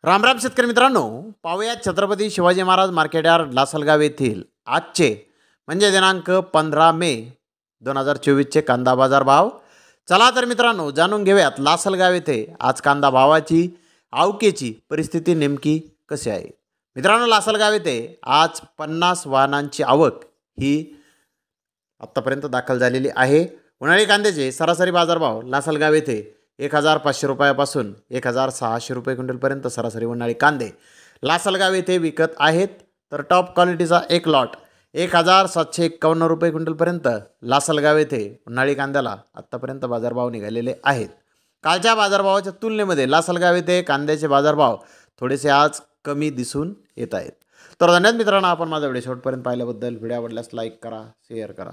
राम राम शेतकरी मित्रांनो, पाहूया छत्रपती शिवाजी महाराज मार्केट यार्ड लासलगाव येथील आजचे म्हणजे दिनांक 15 मे 2024चे कांदा बाजार भाव. चला तर मित्रांनो, जाणून घेऊयात लासलगाव येथे आज कांदा भावाची आवकेची परिस्थिती नेमकी कशी आहे. मित्रांनो, लासलगाव येथे आज 50 वाहनांची आवक ही आत्तापर्यंत दाखल झालेली आहे. उन्हाळी कांद्याचे सरासरी बाजारभाव लासलगाव येथे 1500 रुपयापासून 1600 रुपये क्विंटलपर्यंत सरासरी उन्हाळी कांदे लासलगाव येथे विकत आहेत. तर टॉप क्वालिटीचा एक लॉट 1751 रुपये क्विंटलपर्यंत लासलगाव येथे उन्हाळी कांद्याला आत्तापर्यंत बाजारभाव निघालेले आहेत. कालच्या बाजारभावाच्या तुलनेमध्ये लासलगाव येथे कांद्याचे बाजारभाव थोडेसे आज कमी दिसून येत आहेत. तर धन्यवाद मित्रांनो, आपण माझा व्हिडिओ शेवटपर्यंत पाहिल्याबद्दल. व्हिडिओ आवडल्यास लाईक करा, शेअर करा.